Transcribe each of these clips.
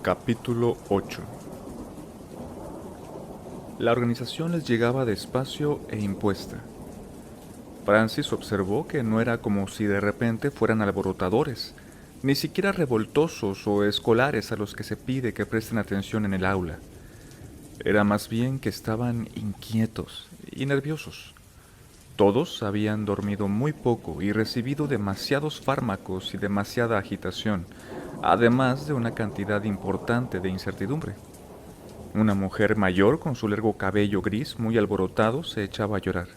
Capítulo 8. La organización les llegaba despacio e impuesta. Francis observó que no era como si de repente fueran alborotadores, ni siquiera revoltosos o escolares a los que se pide que presten atención en el aula. Era más bien que estaban inquietos y nerviosos. Todos habían dormido muy poco y recibido demasiados fármacos y demasiada agitación, además de una cantidad importante de incertidumbre. Una mujer mayor con su largo cabello gris muy alborotado se echaba a llorar.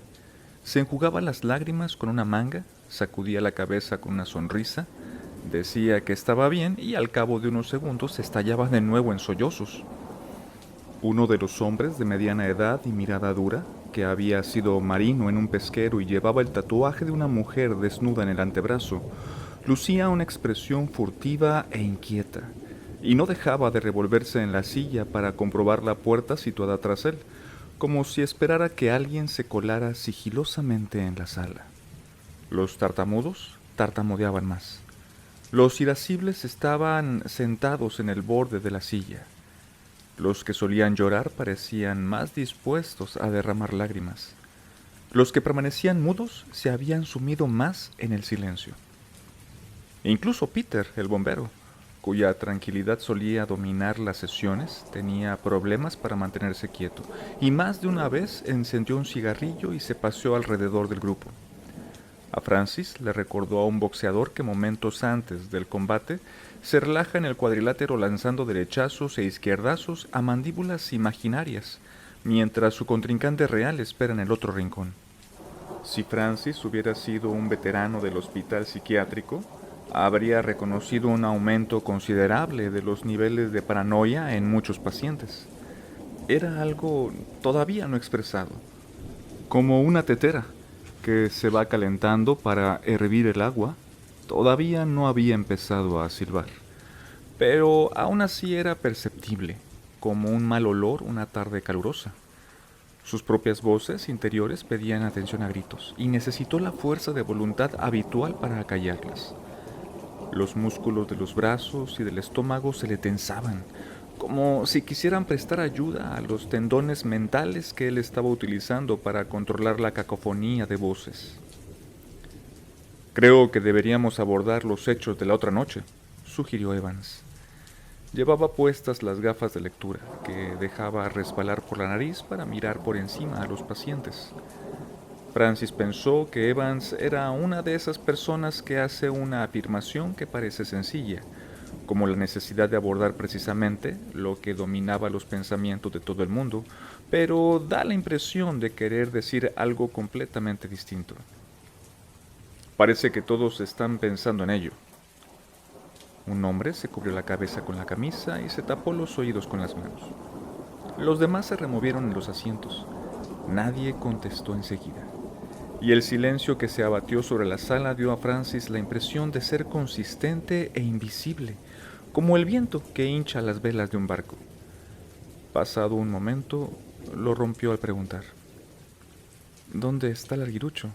Se enjugaba las lágrimas con una manga, sacudía la cabeza con una sonrisa, decía que estaba bien y al cabo de unos segundos estallaba de nuevo en sollozos. Uno de los hombres de mediana edad y mirada dura, que había sido marino en un pesquero y llevaba el tatuaje de una mujer desnuda en el antebrazo, lucía una expresión furtiva e inquieta, y no dejaba de revolverse en la silla para comprobar la puerta situada tras él, como si esperara que alguien se colara sigilosamente en la sala. Los tartamudos tartamudeaban más. Los irascibles estaban sentados en el borde de la silla. Los que solían llorar parecían más dispuestos a derramar lágrimas. Los que permanecían mudos se habían sumido más en el silencio. Incluso Peter, el bombero, cuya tranquilidad solía dominar las sesiones, tenía problemas para mantenerse quieto, y más de una vez encendió un cigarrillo y se paseó alrededor del grupo. A Francis le recordó a un boxeador que momentos antes del combate se relaja en el cuadrilátero lanzando derechazos e izquierdazos a mandíbulas imaginarias, mientras su contrincante real espera en el otro rincón. Si Francis hubiera sido un veterano del hospital psiquiátrico, habría reconocido un aumento considerable de los niveles de paranoia en muchos pacientes. Era algo todavía no expresado, como una tetera que se va calentando para hervir el agua. Todavía no había empezado a silbar, pero aún así era perceptible, como un mal olor una tarde calurosa. Sus propias voces interiores pedían atención a gritos, y necesitó la fuerza de voluntad habitual para acallarlas. Los músculos de los brazos y del estómago se le tensaban, como si quisieran prestar ayuda a los tendones mentales que él estaba utilizando para controlar la cacofonía de voces. Creo que deberíamos abordar los hechos de la otra noche, sugirió Evans. Llevaba puestas las gafas de lectura, que dejaba resbalar por la nariz para mirar por encima a los pacientes. Francis pensó que Evans era una de esas personas que hace una afirmación que parece sencilla, como la necesidad de abordar precisamente lo que dominaba los pensamientos de todo el mundo, pero da la impresión de querer decir algo completamente distinto. Parece que todos están pensando en ello. Un hombre se cubrió la cabeza con la camisa y se tapó los oídos con las manos. Los demás se removieron en los asientos. Nadie contestó enseguida. Y el silencio que se abatió sobre la sala dio a Francis la impresión de ser consistente e invisible, como el viento que hincha las velas de un barco. Pasado un momento, lo rompió al preguntar: ¿Dónde está el arguirucho?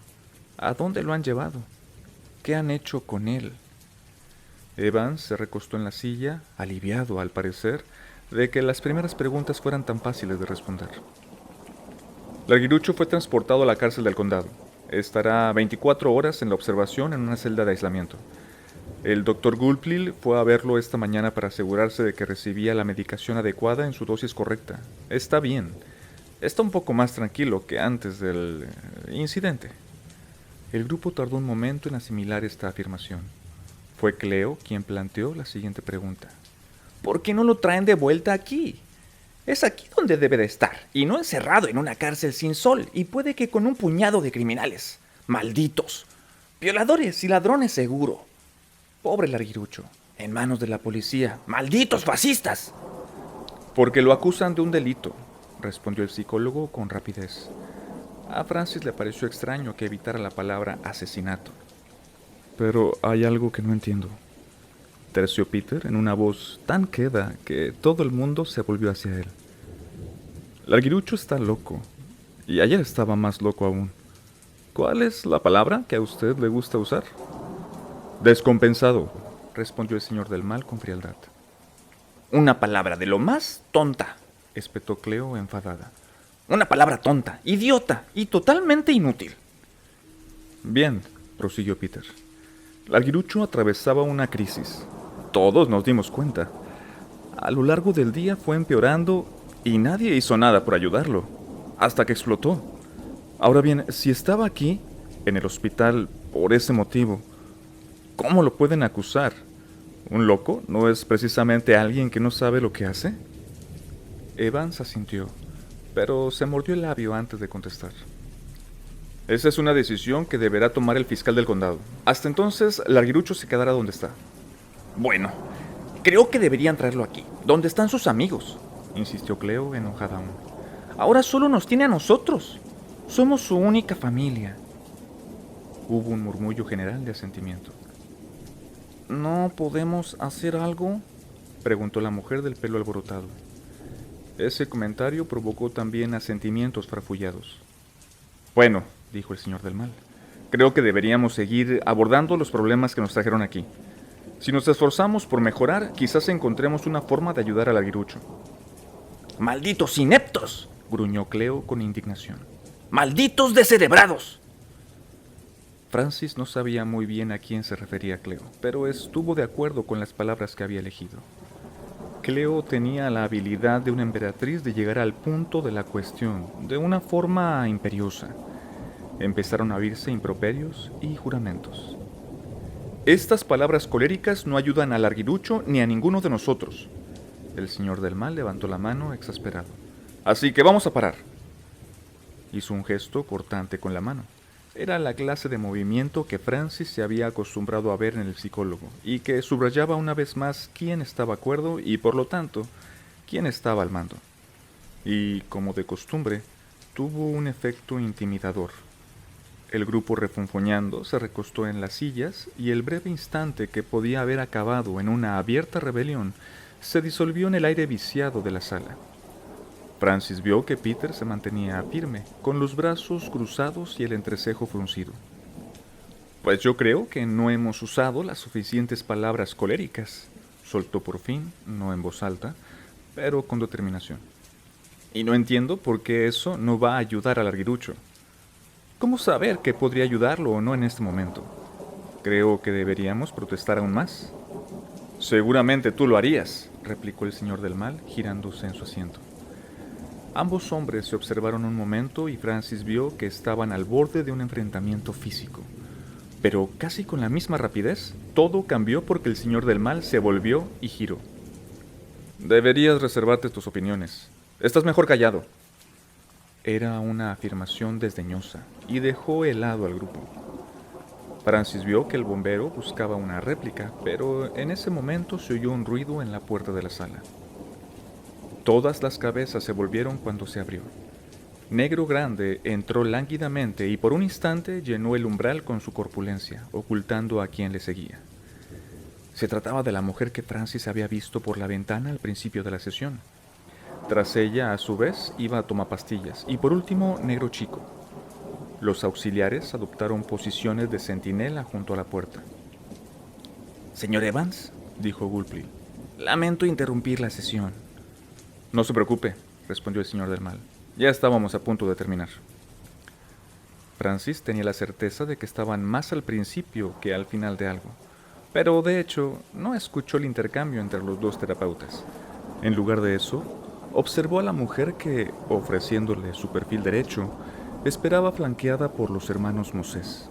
¿A dónde lo han llevado? ¿Qué han hecho con él? Evans se recostó en la silla, aliviado, al parecer, de que las primeras preguntas fueran tan fáciles de responder. El arguirucho fue transportado a la cárcel del condado. Estará 24 horas en la observación en una celda de aislamiento. El doctor Gulpilil fue a verlo esta mañana para asegurarse de que recibía la medicación adecuada en su dosis correcta. Está bien. Está un poco más tranquilo que antes del incidente. El grupo tardó un momento en asimilar esta afirmación. Fue Cleo quien planteó la siguiente pregunta. ¿Por qué no lo traen de vuelta aquí? Es aquí donde debe de estar, y no encerrado en una cárcel sin sol, y puede que con un puñado de criminales. Malditos. Violadores y ladrones seguro. Pobre larguirucho, en manos de la policía. ¡Malditos fascistas! Porque lo acusan de un delito, respondió el psicólogo con rapidez. A Francis le pareció extraño que evitara la palabra asesinato. Pero hay algo que no entiendo, terció Peter en una voz tan queda que todo el mundo se volvió hacia él. Larguirucho está loco, y ayer estaba más loco aún. ¿Cuál es la palabra que a usted le gusta usar? Descompensado, respondió el señor del mal con frialdad. Una palabra de lo más tonta, espetó Cleo enfadada. Una palabra tonta, idiota y totalmente inútil. Bien, prosiguió Peter. Larguirucho atravesaba una crisis. Todos nos dimos cuenta. A lo largo del día fue empeorando y nadie hizo nada por ayudarlo, hasta que explotó. Ahora bien, si estaba aquí, en el hospital, por ese motivo, ¿cómo lo pueden acusar? ¿Un loco no es precisamente alguien que no sabe lo que hace? Evans asintió, pero se mordió el labio antes de contestar. Esa es una decisión que deberá tomar el fiscal del condado. Hasta entonces, Larguirucho se quedará donde está. Bueno, creo que deberían traerlo aquí, donde están sus amigos, insistió Cleo, enojada aún. Ahora solo nos tiene a nosotros. Somos su única familia. Hubo un murmullo general de asentimiento. ¿No podemos hacer algo?, preguntó la mujer del pelo alborotado. Ese comentario provocó también asentimientos farfullados. Bueno, dijo el señor del mal, creo que deberíamos seguir abordando los problemas que nos trajeron aquí. Si nos esforzamos por mejorar, quizás encontremos una forma de ayudar al Larguirucho. ¡Malditos ineptos!, gruñó Cleo con indignación. ¡Malditos descerebrados! Francis no sabía muy bien a quién se refería Cleo, pero estuvo de acuerdo con las palabras que había elegido. Cleo tenía la habilidad de una emperatriz de llegar al punto de la cuestión de una forma imperiosa. Empezaron a oírse improperios y juramentos. Estas palabras coléricas no ayudan al Larguirucho ni a ninguno de nosotros. El señor del mal levantó la mano exasperado. Así que vamos a parar. Hizo un gesto cortante con la mano. Era la clase de movimiento que Francis se había acostumbrado a ver en el psicólogo y que subrayaba una vez más quién estaba acuerdo y, por lo tanto, quién estaba al mando. Y, como de costumbre, tuvo un efecto intimidador. El grupo refunfuñando se recostó en las sillas y el breve instante que podía haber acabado en una abierta rebelión se disolvió en el aire viciado de la sala. Francis vio que Peter se mantenía firme, con los brazos cruzados y el entrecejo fruncido. Pues yo creo que no hemos usado las suficientes palabras coléricas, soltó por fin, no en voz alta, pero con determinación. Y no entiendo por qué eso no va a ayudar al Larguirucho. ¿Cómo saber que podría ayudarlo o no en este momento? Creo que deberíamos protestar aún más. Seguramente tú lo harías, replicó el señor del mal, girándose en su asiento. Ambos hombres se observaron un momento y Francis vio que estaban al borde de un enfrentamiento físico. Pero casi con la misma rapidez, todo cambió porque el señor del mal se volvió y giró. Deberías reservarte tus opiniones. Estás mejor callado. Era una afirmación desdeñosa y dejó helado al grupo. Francis vio que el bombero buscaba una réplica, pero en ese momento se oyó un ruido en la puerta de la sala. Todas las cabezas se volvieron cuando se abrió. Negro Grande entró lánguidamente y por un instante llenó el umbral con su corpulencia, ocultando a quien le seguía. Se trataba de la mujer que Francis había visto por la ventana al principio de la sesión. Tras ella, a su vez, iba a tomapastillas y por último, Negro Chico. Los auxiliares adoptaron posiciones de centinela junto a la puerta. «Señor Evans», dijo Gulpli, «lamento interrumpir la sesión». «No se preocupe», respondió el señor del mal. «Ya estábamos a punto de terminar». Francis tenía la certeza de que estaban más al principio que al final de algo, pero de hecho no escuchó el intercambio entre los dos terapeutas. En lugar de eso, observó a la mujer que, ofreciéndole su perfil derecho, esperaba flanqueada por los hermanos Mosés.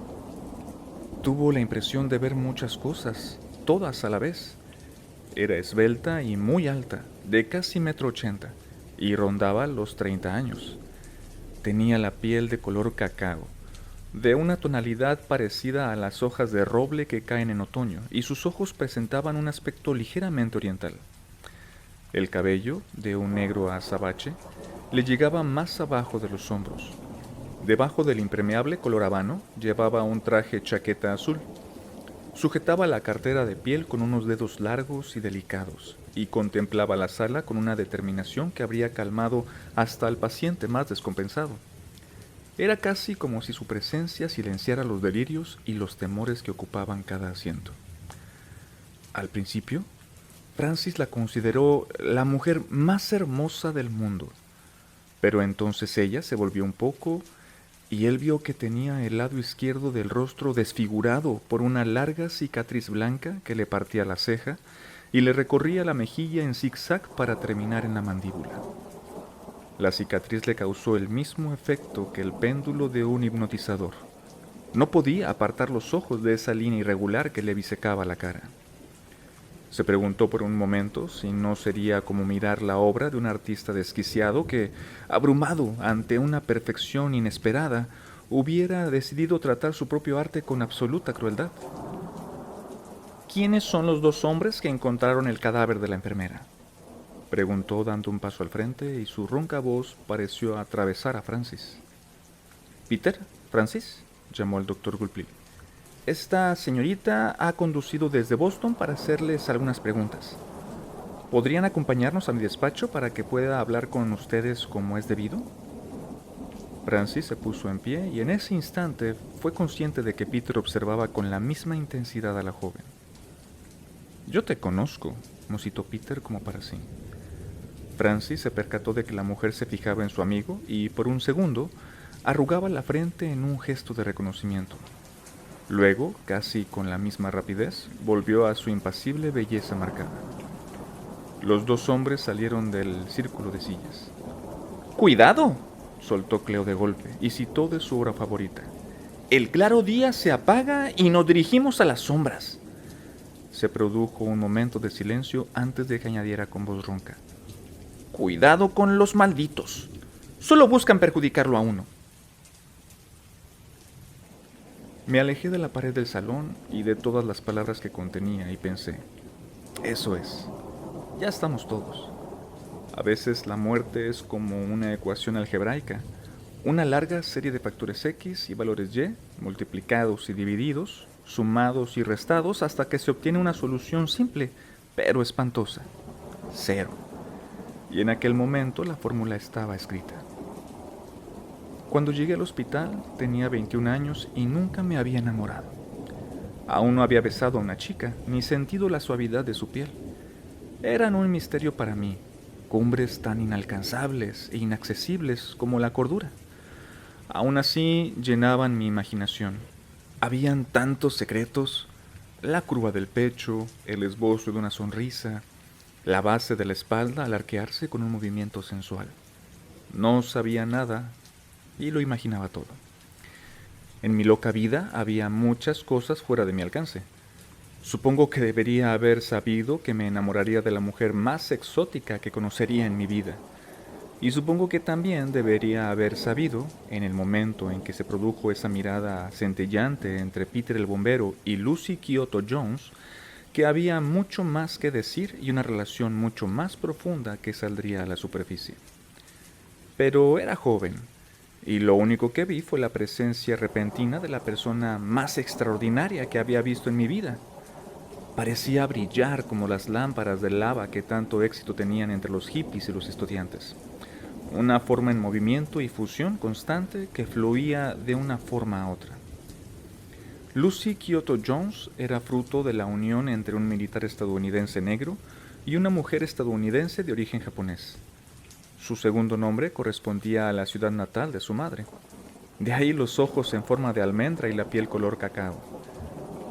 Tuvo la impresión de ver muchas cosas, todas a la vez. Era esbelta y muy alta, de casi 1,80 m, y rondaba los 30 años. Tenía la piel de color cacao, de una tonalidad parecida a las hojas de roble que caen en otoño, y sus ojos presentaban un aspecto ligeramente oriental. El cabello, de un negro azabache, le llegaba más abajo de los hombros. Debajo del impermeable color habano, llevaba un traje chaqueta azul. Sujetaba la cartera de piel con unos dedos largos y delicados, y contemplaba la sala con una determinación que habría calmado hasta al paciente más descompensado. Era casi como si su presencia silenciara los delirios y los temores que ocupaban cada asiento. Al principio, Francis la consideró la mujer más hermosa del mundo, pero entonces ella se volvió un poco y él vio que tenía el lado izquierdo del rostro desfigurado por una larga cicatriz blanca que le partía la ceja y le recorría la mejilla en zigzag para terminar en la mandíbula. La cicatriz le causó el mismo efecto que el péndulo de un hipnotizador. No podía apartar los ojos de esa línea irregular que le bisecaba la cara. Se preguntó por un momento si no sería como mirar la obra de un artista desquiciado que, abrumado ante una perfección inesperada, hubiera decidido tratar su propio arte con absoluta crueldad. ¿Quiénes son los dos hombres que encontraron el cadáver de la enfermera?, preguntó dando un paso al frente y su ronca voz pareció atravesar a Francis. «Peter, Francis», llamó el doctor Gulpilil. «Esta señorita ha conducido desde Boston para hacerles algunas preguntas. ¿Podrían acompañarnos a mi despacho para que pueda hablar con ustedes como es debido?» Francis se puso en pie y en ese instante fue consciente de que Peter observaba con la misma intensidad a la joven. «Yo te conozco», musitó Peter como para sí. Francis se percató de que la mujer se fijaba en su amigo y, por un segundo, arrugaba la frente en un gesto de reconocimiento. Luego, casi con la misma rapidez, volvió a su impasible belleza marcada. Los dos hombres salieron del círculo de sillas. «¡Cuidado!», soltó Cleo de golpe y citó de su obra favorita. «El claro día se apaga y nos dirigimos a las sombras». Se produjo un momento de silencio antes de que añadiera con voz ronca. «Cuidado con los malditos. Solo buscan perjudicarlo a uno». Me alejé de la pared del salón y de todas las palabras que contenía y pensé, eso es, ya estamos todos. A veces la muerte es como una ecuación algebraica, una larga serie de factores X y valores Y, multiplicados y divididos, sumados y restados hasta que se obtiene una solución simple, pero espantosa, 0. Y en aquel momento la fórmula estaba escrita. Cuando llegué al hospital tenía 21 años y nunca me había enamorado. Aún no había besado a una chica, ni sentido la suavidad de su piel. Eran un misterio para mí, cumbres tan inalcanzables e inaccesibles como la cordura. Aún así llenaban mi imaginación. Habían tantos secretos, la curva del pecho, el esbozo de una sonrisa, la base de la espalda al arquearse con un movimiento sensual. No sabía nada y lo imaginaba todo. En mi loca vida había muchas cosas fuera de mi alcance. Supongo que debería haber sabido que me enamoraría de la mujer más exótica que conocería en mi vida. Y supongo que también debería haber sabido, en el momento en que se produjo esa mirada centellante entre Peter el bombero y Lucy Kyoto Jones, que había mucho más que decir y una relación mucho más profunda que saldría a la superficie. Pero era joven, y lo único que vi fue la presencia repentina de la persona más extraordinaria que había visto en mi vida. Parecía brillar como las lámparas de lava que tanto éxito tenían entre los hippies y los estudiantes. Una forma en movimiento y fusión constante que fluía de una forma a otra. Lucy Kyoto Jones era fruto de la unión entre un militar estadounidense negro y una mujer estadounidense de origen japonés. Su segundo nombre correspondía a la ciudad natal de su madre. De ahí los ojos en forma de almendra y la piel color cacao.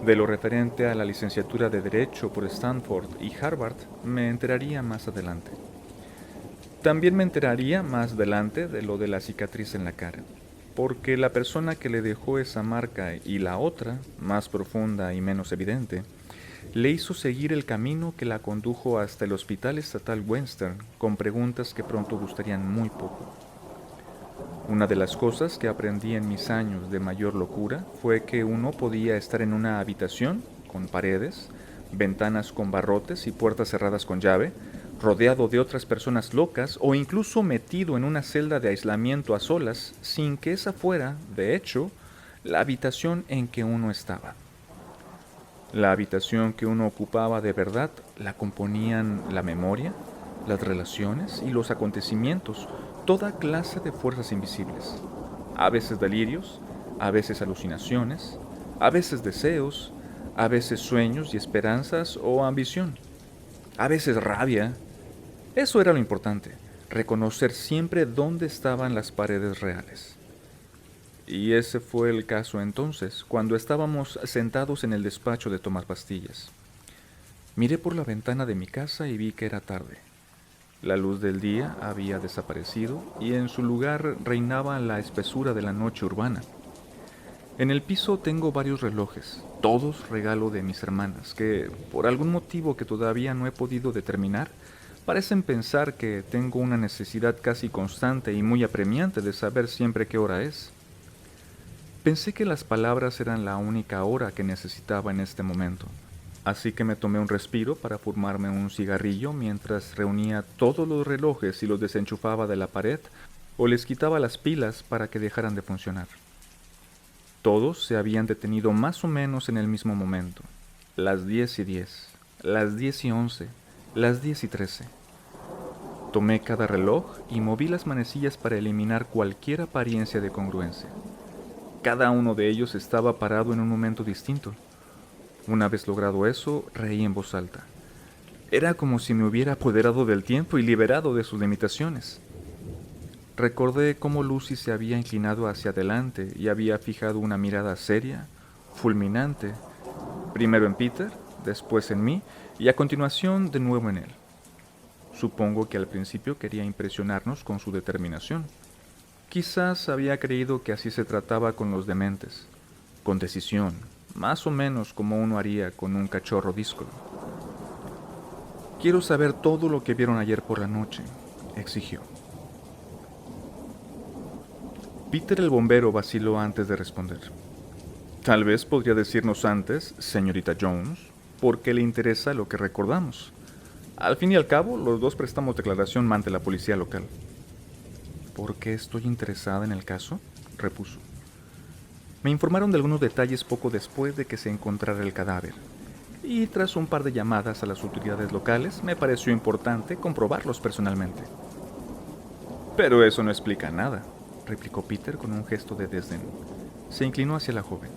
De lo referente a la licenciatura de Derecho por Stanford y Harvard me enteraría más adelante. También me enteraría más adelante de lo de la cicatriz en la cara, porque la persona que le dejó esa marca y la otra, más profunda y menos evidente, le hizo seguir el camino que la condujo hasta el Hospital Estatal Western con preguntas que pronto gustarían muy poco. Una de las cosas que aprendí en mis años de mayor locura fue que uno podía estar en una habitación con paredes, ventanas con barrotes y puertas cerradas con llave, rodeado de otras personas locas o incluso metido en una celda de aislamiento a solas sin que esa fuera, de hecho, la habitación en que uno estaba. La habitación que uno ocupaba de verdad la componían la memoria, las relaciones y los acontecimientos, toda clase de fuerzas invisibles, a veces delirios, a veces alucinaciones, a veces deseos, a veces sueños y esperanzas o ambición. a veces rabia. Eso era lo importante, reconocer siempre dónde estaban las paredes reales. Y ese fue el caso entonces, cuando estábamos sentados en el despacho de tomar pastillas. Miré por la ventana de mi casa y vi que era tarde. La luz del día había desaparecido y en su lugar reinaba la espesura de la noche urbana. En el piso tengo varios relojes, todos regalo de mis hermanas, que, por algún motivo que todavía no he podido determinar, parecen pensar que tengo una necesidad casi constante y muy apremiante de saber siempre qué hora es. Pensé que las palabras eran la única hora que necesitaba en este momento, así que me tomé un respiro para fumarme un cigarrillo mientras reunía todos los relojes y los desenchufaba de la pared o les quitaba las pilas para que dejaran de funcionar. Todos se habían detenido más o menos en el mismo momento, las 10:10, las 10:11, las 10:13. Tomé cada reloj y moví las manecillas para eliminar cualquier apariencia de congruencia. Cada uno de ellos estaba parado en un momento distinto. Una vez logrado eso, reí en voz alta. Era como si me hubiera apoderado del tiempo y liberado de sus limitaciones. Recordé cómo Lucy se había inclinado hacia adelante y había fijado una mirada seria, fulminante, primero en Peter, después en mí y a continuación de nuevo en él. Supongo que al principio quería impresionarnos con su determinación. Quizás había creído que así se trataba con los dementes, con decisión, más o menos como uno haría con un cachorro díscolo. Quiero saber todo lo que vieron ayer por la noche, exigió. Peter el bombero vaciló antes de responder. Tal vez podría decirnos antes, señorita Jones, por qué le interesa lo que recordamos. Al fin y al cabo, los dos prestamos declaración ante la policía local. ¿Por qué estoy interesada en el caso?, repuso. Me informaron de algunos detalles poco después de que se encontrara el cadáver, y tras un par de llamadas a las autoridades locales, me pareció importante comprobarlos personalmente. Pero eso no explica nada, replicó Peter con un gesto de desdén. Se inclinó hacia la joven.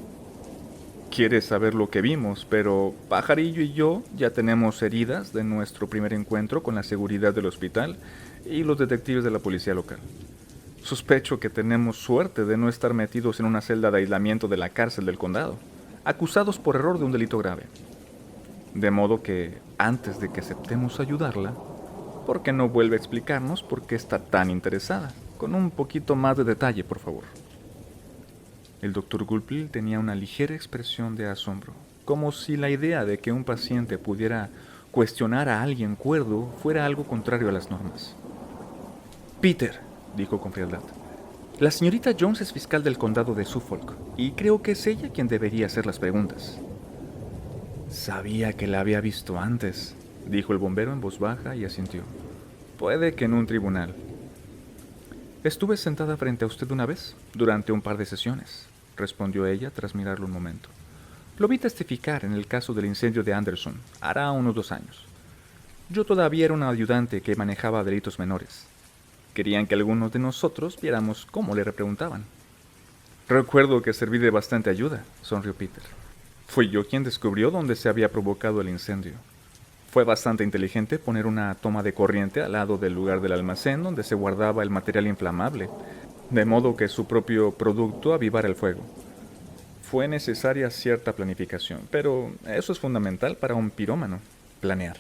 Quieres saber lo que vimos, pero Pajarillo y yo ya tenemos heridas de nuestro primer encuentro con la seguridad del hospital y los detectives de la policía local. Sospecho que tenemos suerte de no estar metidos en una celda de aislamiento de la cárcel del condado, acusados por error de un delito grave. De modo que, antes de que aceptemos ayudarla, ¿por qué no vuelve a explicarnos por qué está tan interesada? Con un poquito más de detalle, por favor. El doctor Gulpil tenía una ligera expresión de asombro, como si la idea de que un paciente pudiera cuestionar a alguien cuerdo fuera algo contrario a las normas. Peter, dijo con frialdad, la señorita Jones es fiscal del condado de Suffolk, y creo que es ella quien debería hacer las preguntas. Sabía que la había visto antes, dijo el bombero en voz baja y asintió. Puede que en un tribunal. Estuve sentada frente a usted una vez, durante un par de sesiones, respondió ella tras mirarlo un momento. Lo vi testificar en el caso del incendio de Anderson, hará unos 2 años. Yo todavía era un ayudante que manejaba delitos menores. Querían que algunos de nosotros viéramos cómo le repreguntaban. Recuerdo que serví de bastante ayuda, sonrió Peter. Fui yo quien descubrió dónde se había provocado el incendio. Fue bastante inteligente poner una toma de corriente al lado del lugar del almacén donde se guardaba el material inflamable, de modo que su propio producto avivara el fuego. Fue necesaria cierta planificación, pero eso es fundamental para un pirómano, planear.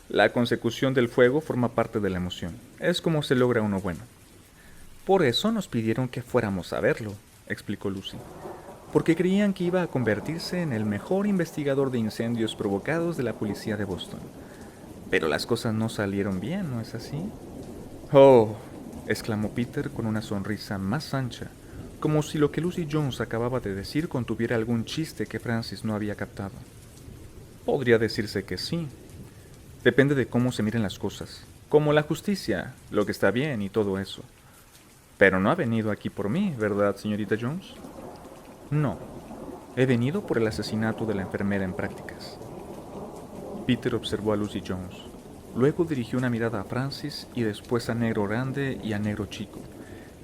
La consecución del fuego forma parte de la emoción. Es como se logra uno bueno. Por eso nos pidieron que fuéramos a verlo, explicó Lucy. Porque creían que iba a convertirse en el mejor investigador de incendios provocados de la policía de Boston. Pero las cosas no salieron bien, ¿no es así? Oh, exclamó Peter con una sonrisa más ancha, como si lo que Lucy Jones acababa de decir contuviera algún chiste que Francis no había captado. Podría decirse que sí. Depende de cómo se miren las cosas, como la justicia, lo que está bien y todo eso. Pero no ha venido aquí por mí, ¿verdad, señorita Jones? No, he venido por el asesinato de la enfermera en prácticas. Peter observó a Lucy Jones, luego dirigió una mirada a Francis y después a Negro Grande y a Negro Chico,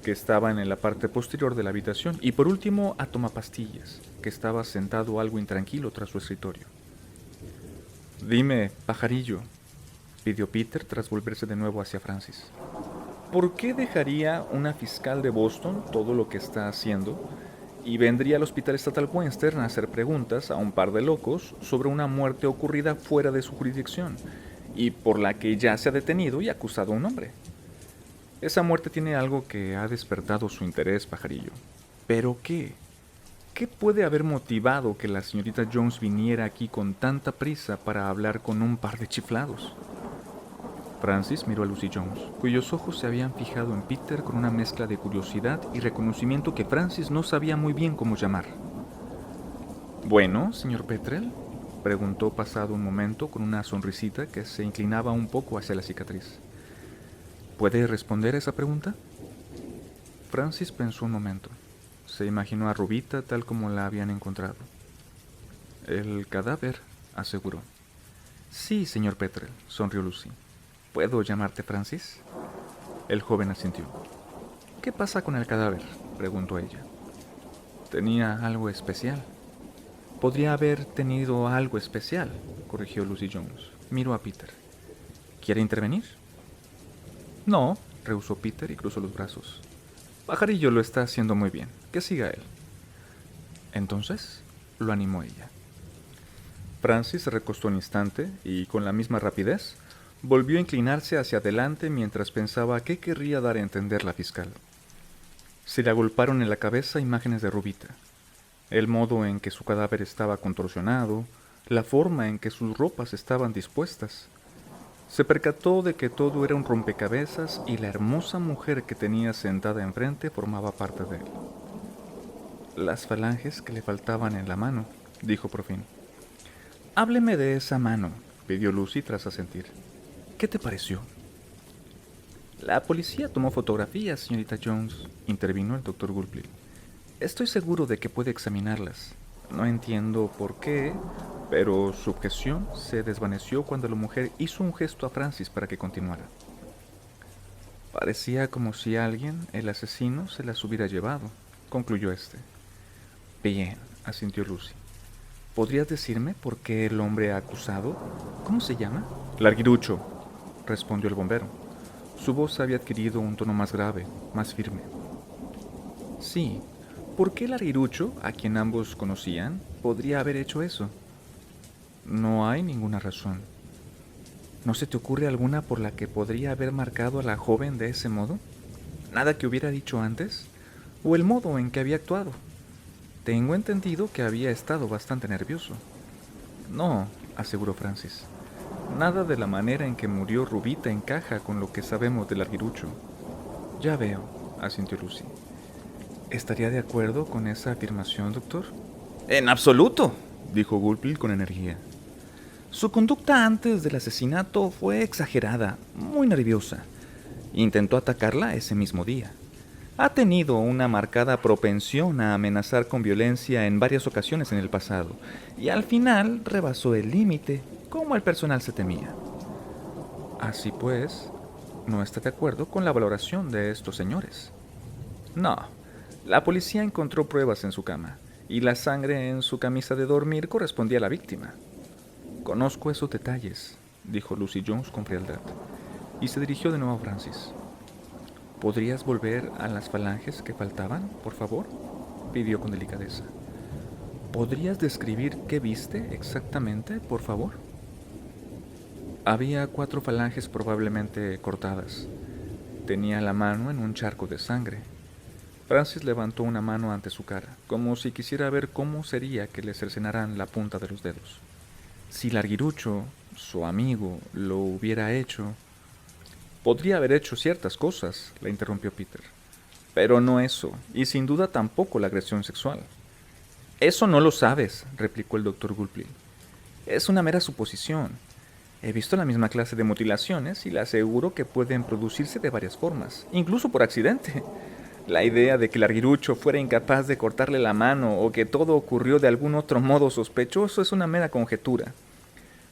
que estaban en la parte posterior de la habitación, y por último a Tomapastillas, que estaba sentado algo intranquilo tras su escritorio. Dime, Pajarillo, pidió Peter tras volverse de nuevo hacia Francis. ¿Por qué dejaría una fiscal de Boston todo lo que está haciendo y vendría al Hospital Estatal Western a hacer preguntas a un par de locos sobre una muerte ocurrida fuera de su jurisdicción y por la que ya se ha detenido y acusado a un hombre? Esa muerte tiene algo que ha despertado su interés, pajarillo. ¿Pero qué? ¿Qué puede haber motivado que la señorita Jones viniera aquí con tanta prisa para hablar con un par de chiflados? Francis miró a Lucy Jones, cuyos ojos se habían fijado en Peter con una mezcla de curiosidad y reconocimiento que Francis no sabía muy bien cómo llamar. «Bueno, señor Petrel», preguntó pasado un momento con una sonrisita que se inclinaba un poco hacia la cicatriz. «¿Puede responder a esa pregunta?» Francis pensó un momento. Se imaginó a Rubita tal como la habían encontrado. «El cadáver», aseguró. «Sí, señor Petrel», sonrió Lucy. «¿Puedo llamarte Francis?» El joven asintió. «¿Qué pasa con el cadáver?», preguntó ella. «Tenía algo especial». «Podría haber tenido algo especial», corrigió Lucy Jones. Miró a Peter. «¿Quiere intervenir?» «No», rehusó Peter y cruzó los brazos. «Pajarillo lo está haciendo muy bien. Que siga él». «Entonces», lo animó ella. Francis se recostó un instante y, con la misma rapidez, volvió a inclinarse hacia adelante mientras pensaba qué querría dar a entender la fiscal. Se le agolparon en la cabeza imágenes de Rubita, el modo en que su cadáver estaba contorsionado, la forma en que sus ropas estaban dispuestas. Se percató de que todo era un rompecabezas y la hermosa mujer que tenía sentada enfrente formaba parte de él. «Las falanges que le faltaban en la mano», dijo por fin. «Hábleme de esa mano», pidió Lucy tras asentir. «¿Qué te pareció?» «La policía tomó fotografías, señorita Jones», intervino el doctor Gulpilil. «Estoy seguro de que puede examinarlas. No entiendo por qué, pero su objeción se desvaneció cuando la mujer hizo un gesto a Francis para que continuara. Parecía como si alguien, el asesino, se las hubiera llevado», concluyó este. «Bien», asintió Lucy. «¿Podrías decirme por qué el hombre acusado? ¿Cómo se llama?» «Larguirucho», respondió el bombero. Su voz había adquirido un tono más grave, más firme. «Sí, ¿por qué Larguirucho, a quien ambos conocían, podría haber hecho eso?» «No hay ninguna razón». «¿No se te ocurre alguna por la que podría haber marcado a la joven de ese modo? ¿Nada que hubiera dicho antes? ¿O el modo en que había actuado? Tengo entendido que había estado bastante nervioso». «No», aseguró Francis. «Nada de la manera en que murió Rubita encaja con lo que sabemos del Larguirucho». «Ya veo», asintió Lucy. «¿Estaría de acuerdo con esa afirmación, doctor?» «En absoluto», dijo Gulpilil con energía. «Su conducta antes del asesinato fue exagerada, muy nerviosa. Intentó atacarla ese mismo día. Ha tenido una marcada propensión a amenazar con violencia en varias ocasiones en el pasado, y al final rebasó el límite, como el personal se temía». «Así pues, ¿no está de acuerdo con la valoración de estos señores?» «No. La policía encontró pruebas en su cama, y la sangre en su camisa de dormir correspondía a la víctima». «Conozco esos detalles», dijo Lucy Jones con frialdad, y se dirigió de nuevo a Francis. «¿Podrías volver a las falanges que faltaban, por favor?», pidió con delicadeza. «¿Podrías describir qué viste exactamente, por favor?» Había 4 falanges probablemente cortadas. Tenía la mano en un charco de sangre. Francis levantó una mano ante su cara, como si quisiera ver cómo sería que le cercenaran la punta de los dedos. Si Larguirucho, su amigo, lo hubiera hecho... «Podría haber hecho ciertas cosas», la interrumpió Peter. «Pero no eso, y sin duda tampoco la agresión sexual». «Eso no lo sabes», replicó el doctor Gulpilil. «Es una mera suposición. He visto la misma clase de mutilaciones y le aseguro que pueden producirse de varias formas, incluso por accidente. La idea de que Larguirucho fuera incapaz de cortarle la mano o que todo ocurrió de algún otro modo sospechoso es una mera conjetura.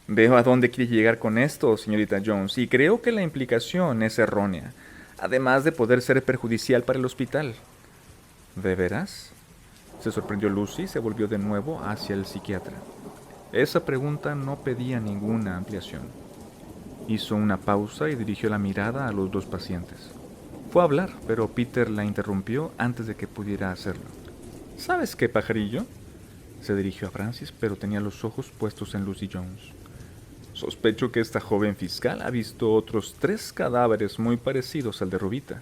Veo a dónde quiere llegar con esto, señorita Jones, y creo que la implicación es errónea, además de poder ser perjudicial para el hospital». «¿De veras?», se sorprendió Lucy y se volvió de nuevo hacia el psiquiatra. Esa pregunta no pedía ninguna ampliación. Hizo una pausa y dirigió la mirada a los dos pacientes. Fue a hablar, pero Peter la interrumpió antes de que pudiera hacerlo. ¿Sabes qué, pajarillo? Se dirigió a Francis, pero tenía los ojos puestos en Lucy Jones. Sospecho que esta joven fiscal ha visto otros 3 cadáveres muy parecidos al de Rubita,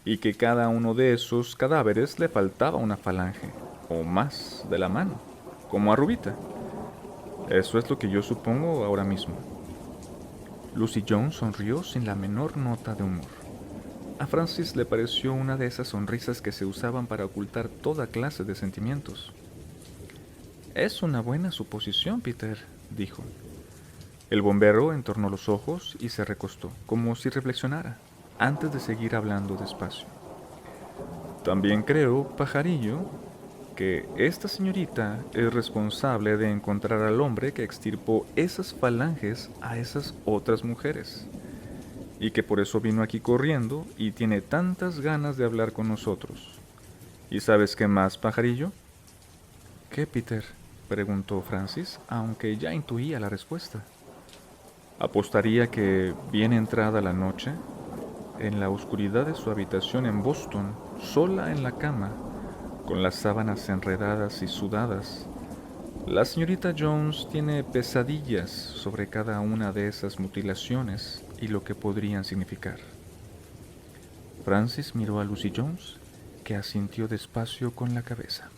y que cada uno de esos cadáveres le faltaba una falange, o más, de la mano, como a Rubita. Eso es lo que yo supongo ahora mismo. Lucy Jones sonrió sin la menor nota de humor. A Francis le pareció una de esas sonrisas que se usaban para ocultar toda clase de sentimientos. Es una buena suposición, Peter, dijo. El bombero entornó los ojos y se recostó, como si reflexionara, antes de seguir hablando despacio. También creo, pajarillo, que esta señorita es responsable de encontrar al hombre que extirpó esas falanges a esas otras mujeres, y que por eso vino aquí corriendo y tiene tantas ganas de hablar con nosotros. ¿Y sabes qué más, pajarillo? ¿Qué, Peter? Preguntó Francis, aunque ya intuía la respuesta. Apostaría que, bien entrada la noche, en la oscuridad de su habitación en Boston, sola en la cama, con las sábanas enredadas y sudadas, la señorita Jones tiene pesadillas sobre cada una de esas mutilaciones y lo que podrían significar. Francis miró a Lucy Jones, que asintió despacio con la cabeza.